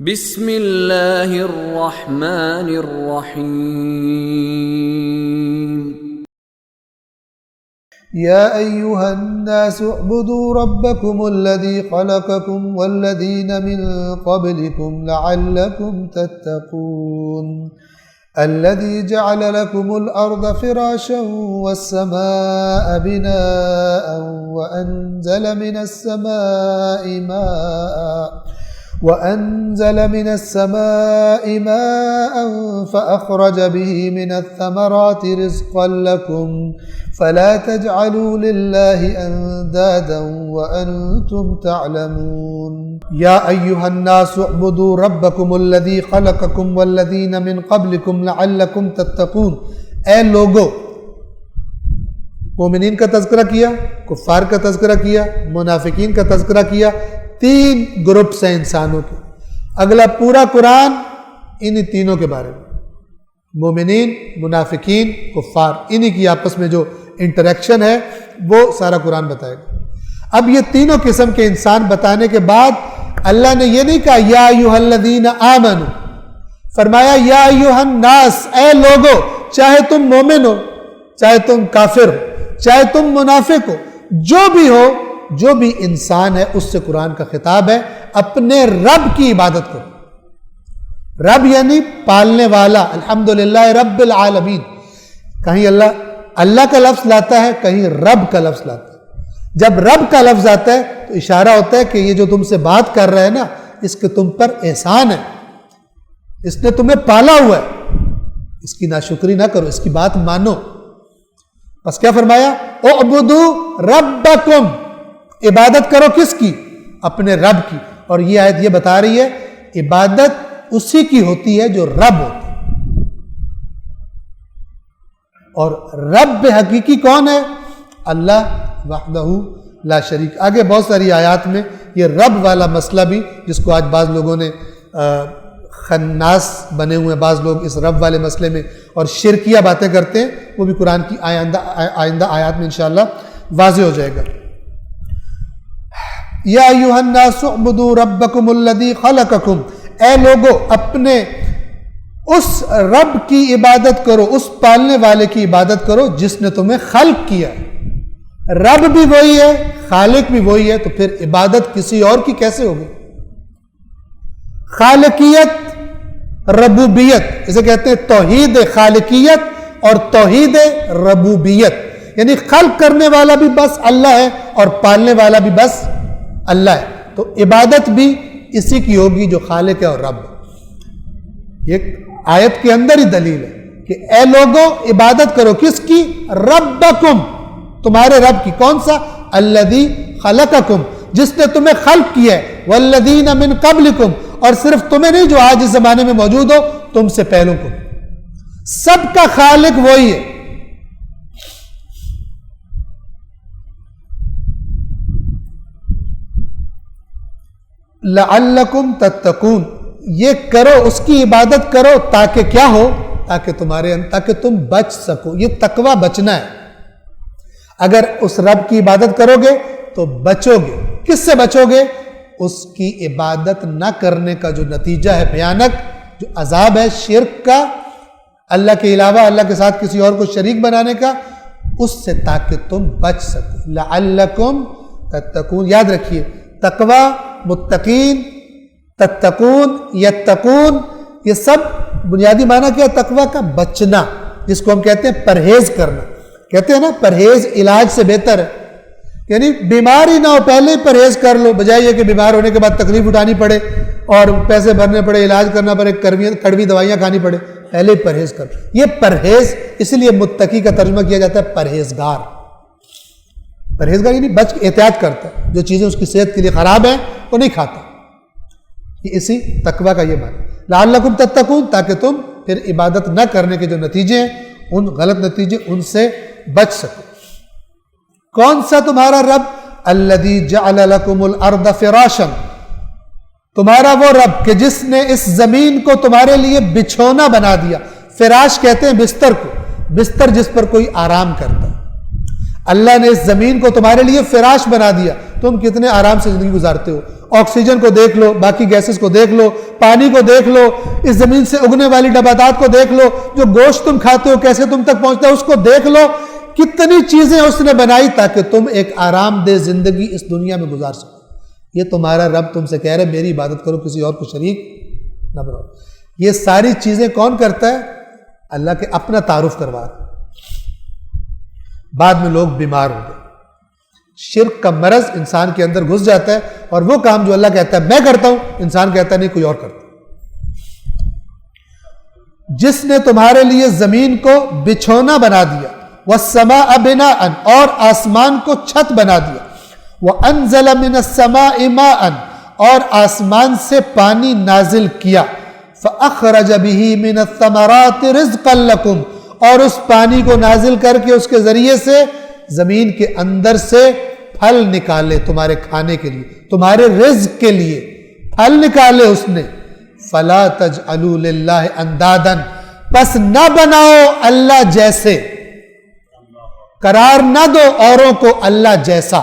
بسم اللہ الرحمن الرحیم یا ایہا الناس اعبدوا ربکم الذی خلقکم والذین من قبلکم لعلکم تتقون الذي جعل لكم الأرض فراشا والسماء بناء وأنزل من السماء ماء فأخرج به من الثمرات رزقا لكم فلا تجعلوا لله أندادا وأنتم تعلمون يا أيها الناس اعبدوا ربكم الذي خلقكم والذين من قبلكم لعلكم تتقون. اے لوگو، مومنین کا تذکرہ کیا، کفار کا تذکرہ کیا، منافقین کا تذکرہ کیا. تین گروپس ہیں انسانوں کے. اگلا پورا قرآن انہی تینوں کے بارے میں، مومنین، منافقین، کفار، انہی کی آپس میں جو انٹریکشن ہے وہ سارا قرآن بتائے گا. اب یہ تینوں قسم کے انسان بتانے کے بعد اللہ نے یہ نہیں کہا یا ایھا الذین آمنوا، فرمایا یا ایھا الناس، اے لوگو، چاہے تم مومن ہو، چاہے تم کافر ہو، چاہے تم منافق ہو، جو بھی انسان ہے اس سے قرآن کا خطاب ہے، اپنے رب کی عبادت کرو. رب یعنی پالنے والا، الحمدللہ رب العالمین. کہیں اللہ کا لفظ لاتا ہے، کہیں رب کا لفظ لاتا ہے. جب رب کا لفظ آتا ہے تو اشارہ ہوتا ہے کہ یہ جو تم سے بات کر رہا ہے نا، اس کے تم پر احسان ہے، اس نے تمہیں پالا ہوا ہے، اس کی ناشکری نہ کرو، اس کی بات مانو. بس کیا فرمایا؟ اعبدوا ربکم، عبادت کرو کس کی؟ اپنے رب کی. اور یہ آیت یہ بتا رہی ہے عبادت اسی کی ہوتی ہے جو رب ہوتی ہے. اور رب حقیقی کون ہے؟ اللہ وحدہ لا شریک. آگے بہت ساری آیات میں یہ رب والا مسئلہ بھی، جس کو آج بعض لوگوں نے خناس بنے ہوئے بعض لوگ اس رب والے مسئلے میں اور شرکیہ باتیں کرتے ہیں، وہ بھی قرآن کی آئندہ آیات میں انشاءاللہ واضح ہو جائے گا. یا ایھا الناس اعبدوا ربکم الذی خلقکم، اے لوگو اپنے اس رب کی عبادت کرو، اس پالنے والے کی عبادت کرو جس نے تمہیں خلق کیا ہے. رب بھی وہی ہے، خالق بھی وہی ہے، تو پھر عبادت کسی اور کی کیسے ہوگی؟ خالقیت، ربوبیت، اسے کہتے ہیں توحید خالقیت اور توحید ربوبیت. یعنی خلق کرنے والا بھی بس اللہ ہے اور پالنے والا بھی بس اللہ ہے. تو عبادت بھی اسی کی ہوگی جو خالق ہے اور رب ہے. یہ آیت کے اندر ہی دلیل ہے کہ اے لوگو عبادت کرو کس کی؟ ربکم، تمہارے رب کی. کون سا؟ الذی خلقکم، جس نے تمہیں خلق کیا ہے. والذین من قبلکم، اور صرف تمہیں نہیں، جو آج اس زمانے میں موجود ہو، تم سے پہلوں کو. سب کا خالق وہی ہے. لعلکم تتقون، یہ کرو، اس کی عبادت کرو تاکہ کیا ہو؟ تاکہ تم بچ سکو. یہ تقوی بچنا ہے. اگر اس رب کی عبادت کرو گے تو بچو گے. کس سے بچو گے؟ اس کی عبادت نہ کرنے کا جو نتیجہ ہے بھیانک، جو عذاب ہے شرک کا، اللہ کے علاوہ اللہ کے ساتھ کسی اور کو شریک بنانے کا، اس سے تاکہ تم بچ سکو. لعلکم تتقون. یاد رکھیے، تقوی، متقین، تتقون، یتقون، یہ سب بنیادی معنی کیا؟ تقوی کا بچنا، جس کو ہم کہتے ہیں پرہیز کرنا. کہتے ہیں نا پرہیز علاج سے بہتر ہے. یعنی بیماری نہ ہو پہلے ہی پرہیز کر لو، بجائے یہ کہ بیمار ہونے کے بعد تکلیف اٹھانی پڑے اور پیسے بھرنے پڑے، علاج کرنا پڑے، کڑوی دوائیاں کھانی پڑے. پہلے ہی پرہیز کر لو. یہ پرہیز، اس لیے متقی کا ترجمہ کیا جاتا ہے پرہیزگار. پرہیزگار یعنی بچ احتیاط کرتا ہے، جو چیزیں اس کی صحت کے لیے خراب ہیں وہ نہیں کھاتا. یہ اسی تقوی کا یہ بات. لعلکم تتقون، تاکہ تم پھر عبادت نہ کرنے کے جو نتیجے ہیں، ان غلط نتیجے، ان سے بچ سکو. کون سا تمہارا رب؟ الذی جعل لکم الارض فراشا، تمہارا وہ رب کہ جس نے اس زمین کو تمہارے لیے بچھونا بنا دیا. فراش کہتے ہیں بستر کو، بستر جس پر کوئی آرام کرتا ہے. اللہ نے اس زمین کو تمہارے لیے فراش بنا دیا. تم کتنے آرام سے زندگی گزارتے ہو. آکسیجن کو دیکھ لو، باقی گیسز کو دیکھ لو، پانی کو دیکھ لو، اس زمین سے اگنے والی نباتات کو دیکھ لو، جو گوشت تم کھاتے ہو کیسے تم تک پہنچتا ہے اس کو دیکھ لو، کتنی چیزیں اس نے بنائی تاکہ تم ایک آرام دہ زندگی اس دنیا میں گزار سکو۔ یہ تمہارا رب تم سے کہہ رہے میری عبادت کرو، کسی اور کو شریک نہ بناؤ۔ یہ ساری چیزیں کون کرتا ہے؟ اللہ کے اپنا تعارف کروا رہا۔ بعد میں لوگ بیمار ہو گئے، شرک کا مرض انسان کے اندر گھس جاتا ہے، اور وہ کام جو اللہ کہتا ہے میں کرتا ہوں، انسان کہتا ہے نہیں کوئی اور کرتا۔ جس نے تمہارے لیے زمین کو بچھونا بنا دیا، والسماء بناء، اور آسمان کو چھت بنا دیا، وانزل من السماء ماء، اور آسمان سے پانی نازل کیا، فاخرج به من الثمرات رزقا لكم، اور اس پانی کو نازل کر کے اس کے ذریعے سے زمین کے اندر سے پھل نکالے تمہارے کھانے کے لیے، تمہارے رزق کے لیے پھل نکالے اس نے۔ فلا تجعلوا للہ اندادا، پس نہ بناؤ اللہ جیسے، قرار نہ دو اوروں کو اللہ جیسا۔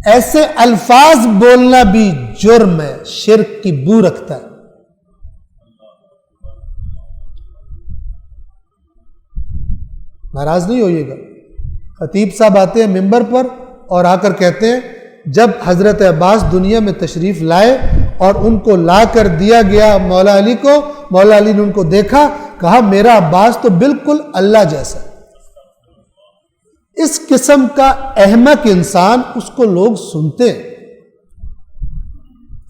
ایسے الفاظ بولنا بھی جرم ہے، شرک کی بو رکھتا ہے۔ ناراض نہیں ہوئیے گا، خطیب صاحب آتے ہیں ممبر پر اور آ کر کہتے ہیں جب حضرت عباس دنیا میں تشریف لائے اور ان کو لا کر دیا گیا مولا علی کو، مولا علی نے ان کو دیکھا، کہا میرا عباس تو بالکل اللہ جیسا۔ اس قسم کا احمق انسان، اس کو لوگ سنتے ہیں۔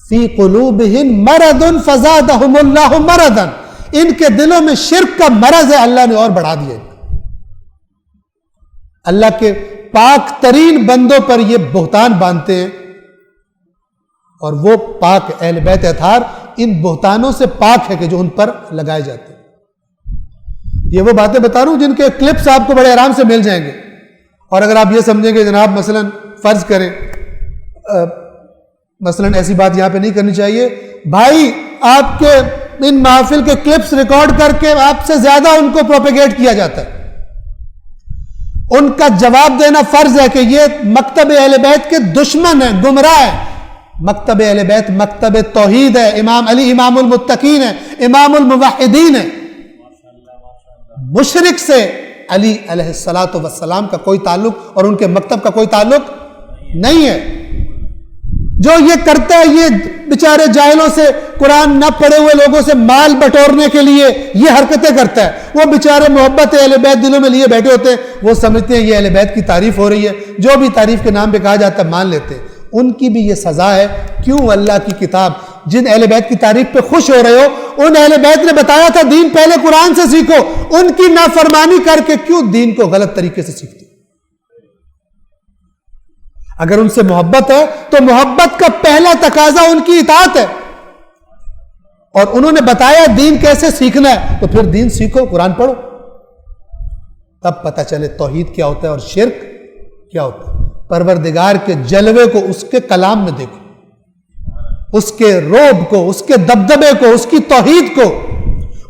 فی قلوبہم مرض فزادہم اللہ مرضا، ان کے دلوں میں شرک کا مرض ہے، اللہ نے اور بڑھا دیا۔ اللہ کے پاک ترین بندوں پر یہ بہتان باندھتے ہیں، اور وہ پاک اہل بیت اطہار ان بہتانوں سے پاک ہے کہ جو ان پر لگائے جاتے ہیں۔ یہ وہ باتیں بتا رہا ہوں جن کے کلپس آپ کو بڑے آرام سے مل جائیں گے، اور اگر آپ یہ سمجھیں کہ جناب مثلا فرض کریں مثلا ایسی بات یہاں پہ نہیں کرنی چاہیے، بھائی آپ کے ان محافل کے کلپس ریکارڈ کر کے آپ سے زیادہ ان کو پروپیگیٹ کیا جاتا ہے، ان کا جواب دینا فرض ہے کہ یہ مکتب اہل بیت کے دشمن ہیں، گمراہ ہے۔ مکتب اہل بیت مکتب توحید ہے، امام علی امام المتقین ہے، امام الموحدین ہے۔ مشرک سے علی علیہ الصلوۃ والسلام کا کوئی تعلق اور ان کے مکتب کا کوئی تعلق نہیں ہے۔ جو یہ کرتا ہے یہ بیچارے جاہلوں سے، قرآن نہ پڑھے ہوئے لوگوں سے مال بٹورنے کے لیے یہ حرکتیں کرتا ہے۔ وہ بیچارے محبت اہل بیت دلوں میں لیے بیٹھے ہوتے ہیں، وہ سمجھتے ہیں یہ اہل بیت کی تعریف ہو رہی ہے، جو بھی تعریف کے نام پہ کہا جاتا ہے مان لیتے ہیں۔ ان کی بھی یہ سزا ہے۔ کیوں؟ اللہ کی کتاب جن اہل بیت کی تعریف پہ خوش ہو رہے ہو، ان اہل بیت نے بتایا تھا دین پہلے قرآن سے سیکھو، ان کی نافرمانی کر کے کیوں دین کو غلط طریقے سے سیکھتے؟ اگر ان سے محبت ہے تو محبت کا پہلا تقاضا ان کی اطاعت ہے، اور انہوں نے بتایا دین کیسے سیکھنا ہے، تو پھر دین سیکھو، قرآن پڑھو، تب پتہ چلے توحید کیا ہوتا ہے اور شرک کیا ہوتا ہے۔ پروردگار کے جلوے کو اس کے کلام میں دیکھو، اس کے روب کو، اس کے دبدبے کو، اس کی توحید کو،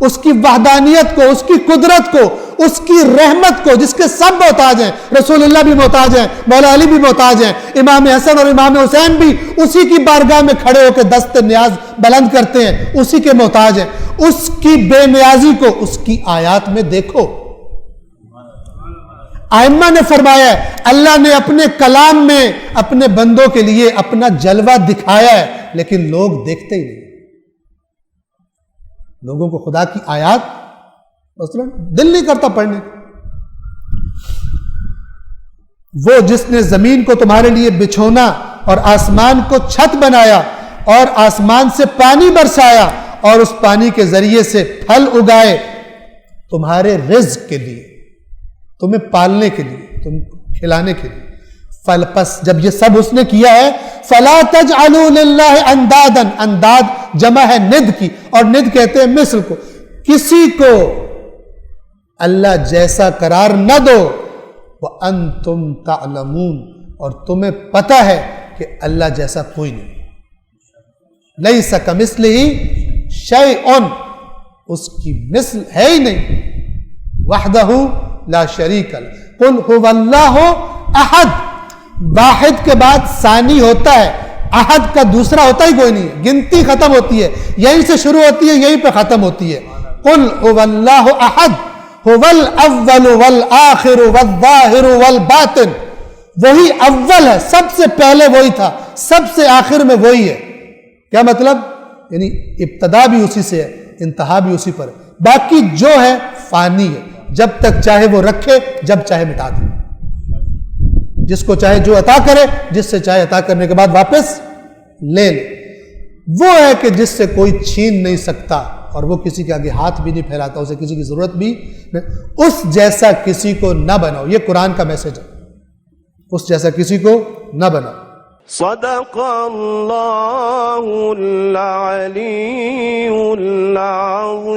اس کی وحدانیت کو، اس کی قدرت کو، اس کی رحمت کو، جس کے سب محتاج ہیں۔ رسول اللہ بھی محتاج ہیں، مولا علی بھی محتاج ہیں، امام حسن اور امام حسین بھی اسی کی بارگاہ میں کھڑے ہو کے دست نیاز بلند کرتے ہیں، اسی کے محتاج ہیں۔ اس کی بے نیازی کو اس کی آیات میں دیکھو۔ ائمہ نے فرمایا ہے اللہ نے اپنے کلام میں اپنے بندوں کے لیے اپنا جلوہ دکھایا ہے، لیکن لوگ دیکھتے ہی نہیں۔ لوگوں کو خدا کی آیات مثلا دل نہیں کرتا پڑھنے۔ وہ جس نے زمین کو تمہارے لیے بچھونا اور آسمان کو چھت بنایا اور آسمان سے پانی برسایا اور اس پانی کے ذریعے سے پھل اگائے تمہارے رزق کے لیے، تمہیں پالنے کے لیے، تم کھلانے کے لیے۔ پس جب یہ سب اس نے کیا ہے، فَلَا تَجْعَلُوا لِلَّهِ اندادن، انداد جمع ہے ند کی، اور ند کہتے ہیں مثل کو۔ کسی کو اللہ جیسا قرار نہ دو، وَأَنْتُمْ تَعْلَمُونَ، اور تمہیں پتہ ہے کہ اللہ جیسا کوئی نہیں۔ لَيْسَ كَمِثْلِهِ شَيْءٌ، اس کی مثل ہے ہی نہیں۔ وَحْدَهُ لَا شَرِيكَ لَهُ، قُلْ هُوَ اللَّهُ أَحَدٌ، واحد کے بعد ثانی ہوتا ہے، عہد کا دوسرا ہوتا ہی کوئی نہیں ہے، گنتی ختم ہوتی ہے، یہیں سے شروع ہوتی ہے، یہیں پہ ختم ہوتی ہے. قل هو اللہ احد هو الاول والآخر والظاہر والباطن. وہی اول ہے، سب سے پہلے وہی تھا، سب سے آخر میں وہی ہے. کیا مطلب؟ یعنی ابتدا بھی اسی سے ہے، انتہا بھی اسی پر ہے. باقی جو ہے فانی ہے، جب تک چاہے وہ رکھے، جب چاہے مٹا دے، جس کو چاہے جو عطا کرے، جس سے چاہے عطا کرنے کے بعد واپس لے لے. وہ ہے کہ جس سے کوئی چھین نہیں سکتا، اور وہ کسی کے آگے ہاتھ بھی نہیں پھیلاتا، اسے کسی کی ضرورت بھی نہیں. اس جیسا کسی کو نہ بناؤ، یہ قرآن کا میسج ہے. اس جیسا کسی کو نہ بناؤ. صدق اللہ العلی العظیم.